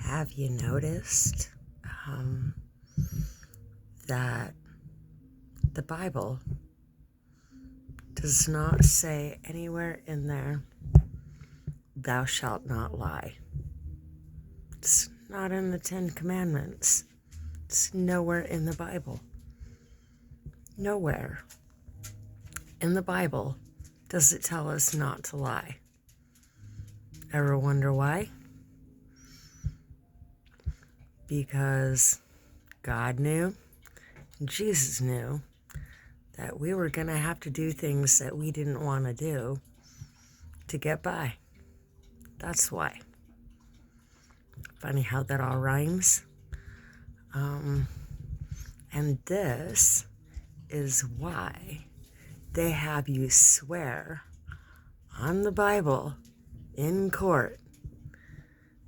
Have you noticed that the Bible does not say anywhere in there, thou shalt not lie? It's not in the 10 Commandments. It's nowhere in the Bible. Nowhere in the Bible does it tell us not to lie. Ever wonder why? Because God knew, Jesus knew, that we were going to have to do things that we didn't want to do to get by. That's why. Funny how that all rhymes. And this is why they have you swear on the Bible in court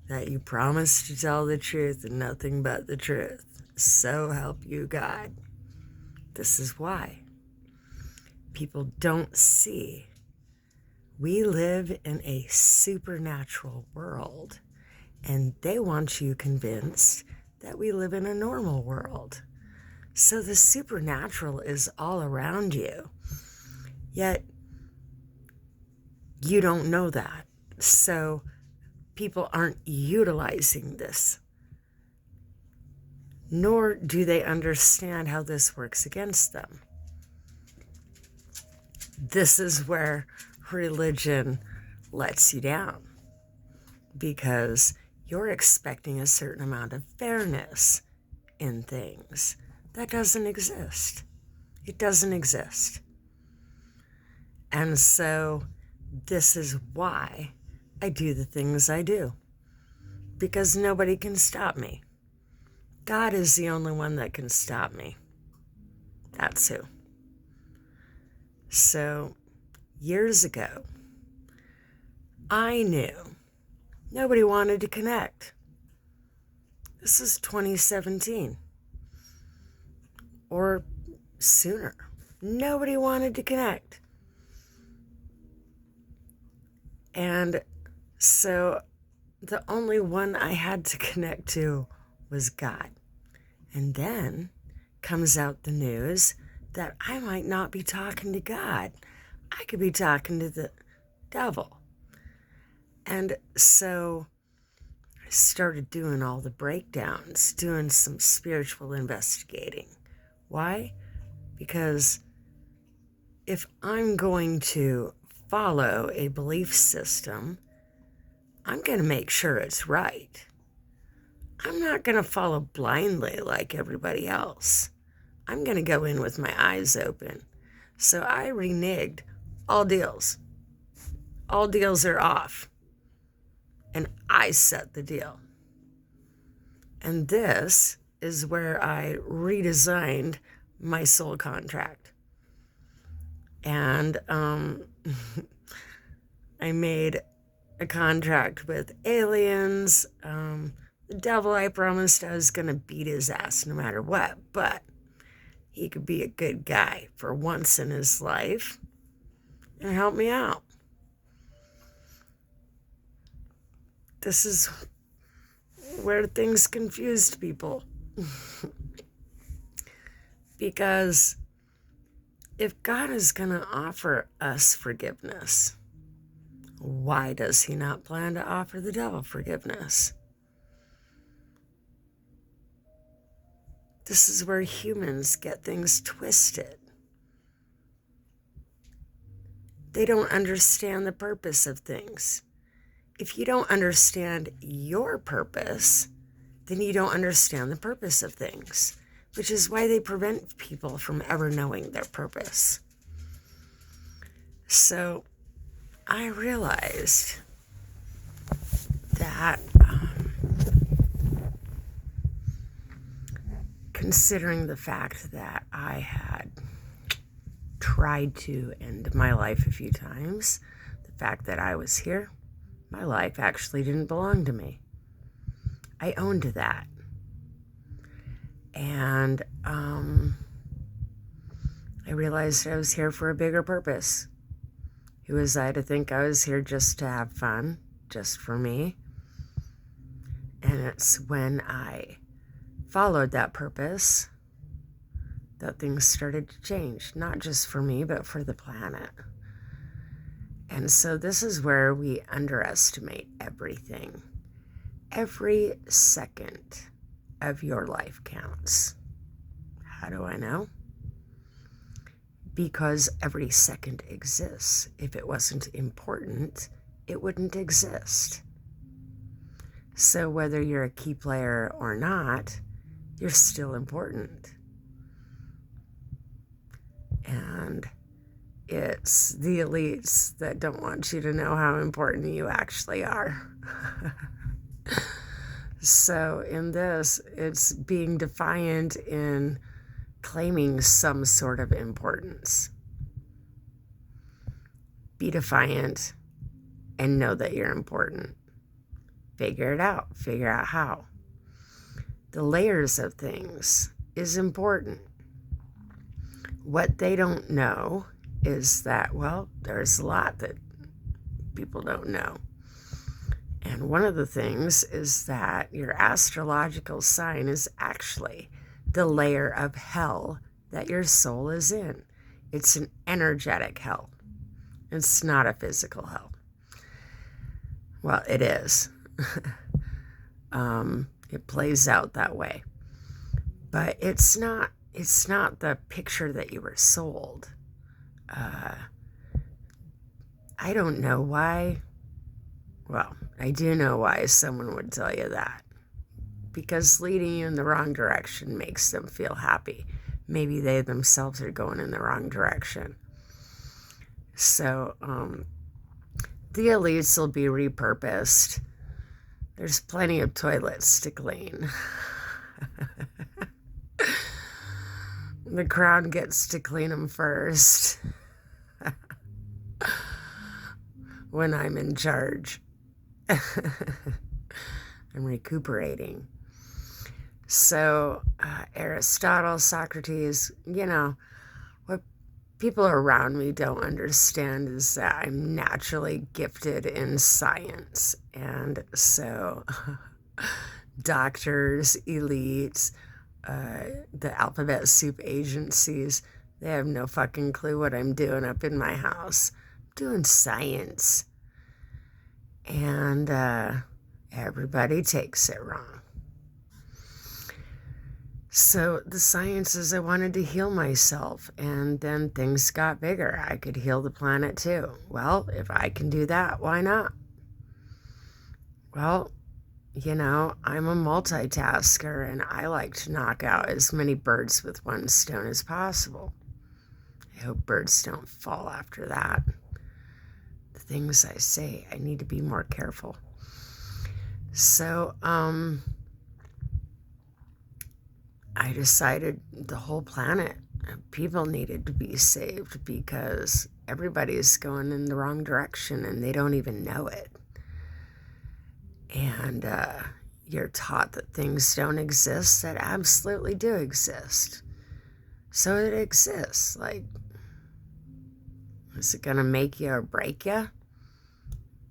that you promise to tell the truth and nothing but the truth. So help you God. This is why. People don't see. We live in a supernatural world, and they want you convinced that we live in a normal world. So the supernatural is all around you, yet you don't know that. So people aren't utilizing this, nor do they understand how this works against them. This is where religion lets you down, because you're expecting a certain amount of fairness in things that doesn't exist. It doesn't exist. And so this is why I do the things I do, because nobody can stop me. God is the only one that can stop me. That's who. So years ago, I knew nobody wanted to connect. This is 2017 or sooner. Nobody wanted to connect. And so the only one I had to connect to was God. And then comes out the news that I might not be talking to God. I could be talking to the devil. And so I started doing all the breakdowns, doing some spiritual investigating. Why? Because if I'm going to follow a belief system, I'm going to make sure it's right. I'm not going to follow blindly like everybody else. I'm going to go in with my eyes open. So I reneged all deals. All deals are off. And I set the deal. And this is where I redesigned my soul contract. And I made a contract with aliens. The devil, I promised I was going to beat his ass no matter what, but he could be a good guy for once in his life and help me out. This is where things confused people. Because if God is going to offer us forgiveness, why does he not plan to offer the devil forgiveness? This is where humans get things twisted. They don't understand the purpose of things. If you don't understand your purpose, then you don't understand the purpose of things, which is why they prevent people from ever knowing their purpose. So I realized that considering the fact that I had tried to end my life a few times, the fact that I was here, my life actually didn't belong to me. I owned that. And I realized I was here for a bigger purpose. Who was I to think I was here just to have fun, just for me? And it's when I followed that purpose that things started to change, not just for me, but for the planet. And so this is where we underestimate everything. Every second of your life counts. How do I know? Because every second exists. If it wasn't important, it wouldn't exist. So whether you're a key player or not, you're still important. And it's the elites that don't want you to know how important you actually are. So in this, it's being defiant in claiming some sort of importance. Be defiant and know that you're important. Figure it out. Figure out how. The layers of things is important. What they don't know is that, well, there's a lot that people don't know. And one of the things is that your astrological sign is actually the layer of hell that your soul is in. It's an energetic hell. It's not a physical hell. Well, it is. It plays out that way. But it's not the picture that you were sold. I don't know why. Well, I do know why someone would tell you that. Because leading you in the wrong direction makes them feel happy. Maybe they themselves are going in the wrong direction. So, the elites will be repurposed. There's plenty of toilets to clean. The crown gets to clean them first. When I'm in charge. I'm recuperating. So, Aristotle, Socrates, what people around me don't understand is that I'm naturally gifted in science. And so, doctors, elites, the alphabet soup agencies, they have no fucking clue what I'm doing up in my house. I'm doing science. And everybody takes it wrong. So the science is I wanted to heal myself, and then things got bigger. I could heal the planet too. Well, if I can do that, why not? Well, I'm a multitasker, and I like to knock out as many birds with one stone as possible. I hope birds don't fall after that. The things I say, I need to be more careful. So, I decided the whole planet, people needed to be saved because everybody's going in the wrong direction and they don't even know it. And you're taught that things don't exist that absolutely do exist. So it exists. Like, is it going to make you or break you?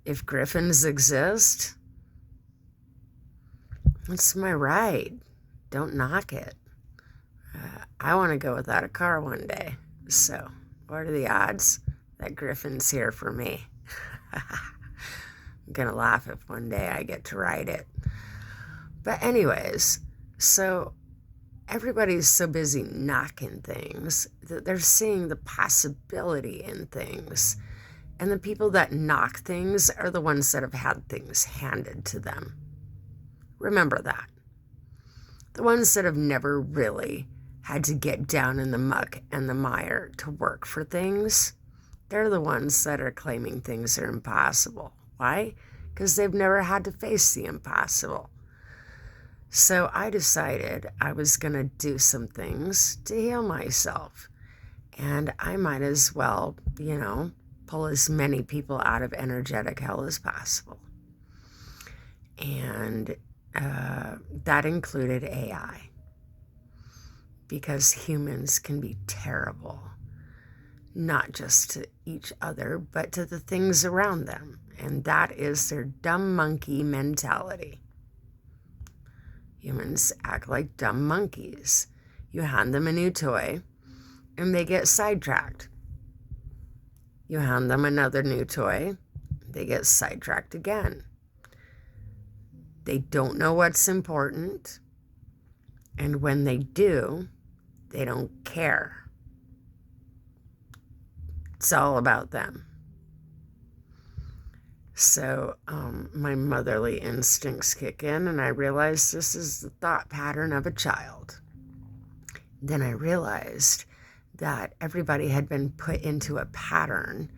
If griffins exist, it's my right. Don't knock it. I want to go without a car one day. So, what are the odds that griffin's here for me? I'm going to laugh if one day I get to ride it. But anyways, so everybody's so busy knocking things that they're seeing the possibility in things. And the people that knock things are the ones that have had things handed to them. Remember that. The ones that have never really had to get down in the muck and the mire to work for things, they're the ones that are claiming things are impossible. Why? Because they've never had to face the impossible. So I decided I was going to do some things to heal myself. And I might as well, pull as many people out of energetic hell as possible. And that included AI. Because humans can be terrible. Not just to each other, but to the things around them. And that is their dumb monkey mentality. Humans act like dumb monkeys. You hand them a new toy, and they get sidetracked. You hand them another new toy, they get sidetracked again. They don't know what's important, and when they do, they don't care. It's all about them. So my motherly instincts kick in, and I realize this is the thought pattern of a child. Then I realized that everybody had been put into a pattern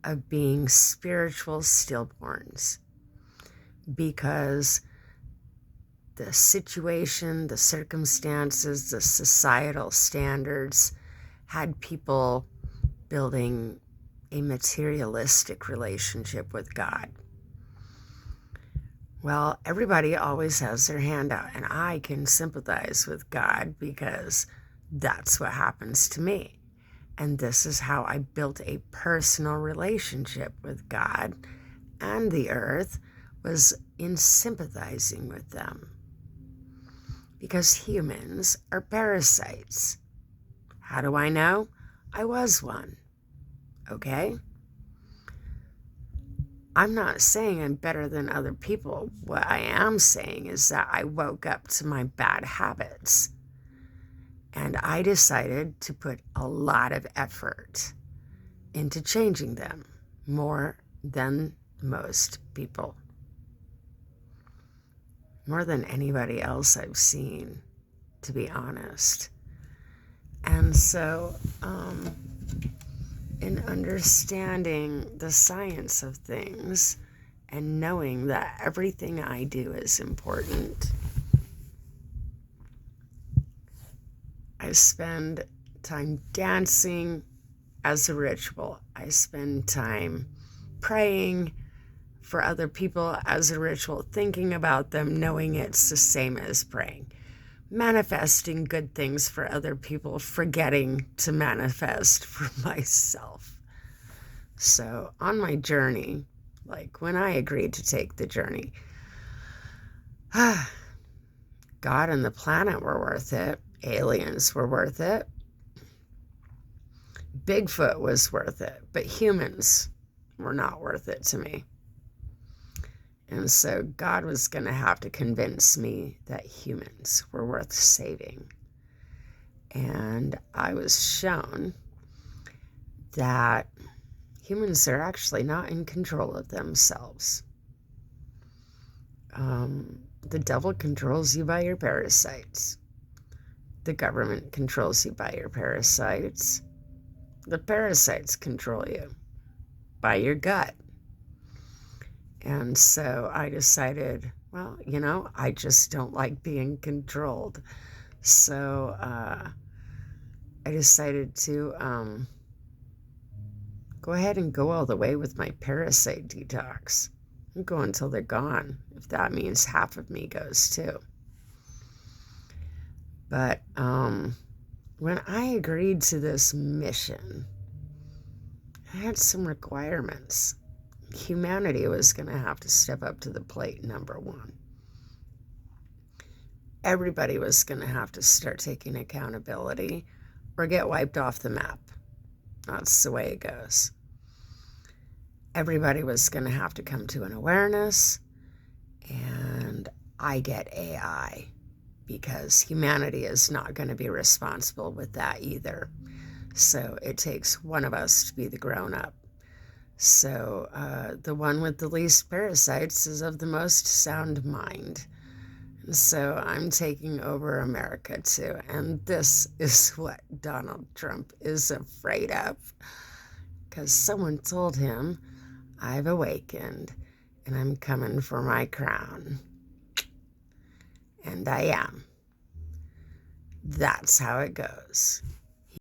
of being spiritual stillborns because the situation, the circumstances, the societal standards had people building a materialistic relationship with God. Well, everybody always has their hand out, and I can sympathize with God because that's what happens to me. And this is how I built a personal relationship with God and the earth, was in sympathizing with them. Because humans are parasites. How do I know? I was one. Okay? I'm not saying I'm better than other people. What I am saying is that I woke up to my bad habits. And I decided to put a lot of effort into changing them, more than most people. More than anybody else I've seen, to be honest. And so, in understanding the science of things and knowing that everything I do is important, I spend time dancing as a ritual. I spend time praying for other people as a ritual, thinking about them, knowing it's the same as praying. Manifesting good things for other people, forgetting to manifest for myself. So on my journey, like when I agreed to take the journey, God and the planet were worth it. Aliens were worth it. Bigfoot was worth it, but humans were not worth it to me. And so God was going to have to convince me that humans were worth saving. And I was shown that humans are actually not in control of themselves. The devil controls you by your parasites. The government controls you by your parasites. The parasites control you by your gut. And so I decided, well, I just don't like being controlled. So I decided to go ahead and go all the way with my parasite detox. I'll go until they're gone, if that means half of me goes too. But when I agreed to this mission, I had some requirements. Humanity was going to have to step up to the plate, number one. Everybody was going to have to start taking accountability or get wiped off the map. That's the way it goes. Everybody was going to have to come to an awareness, and I get AI, because humanity is not going to be responsible with that either. So it takes one of us to be the grown-up. So the one with the least parasites is of the most sound mind. And so I'm taking over America too. And this is what Donald Trump is afraid of. Because someone told him, I've awakened and I'm coming for my crown. And I am. That's how it goes.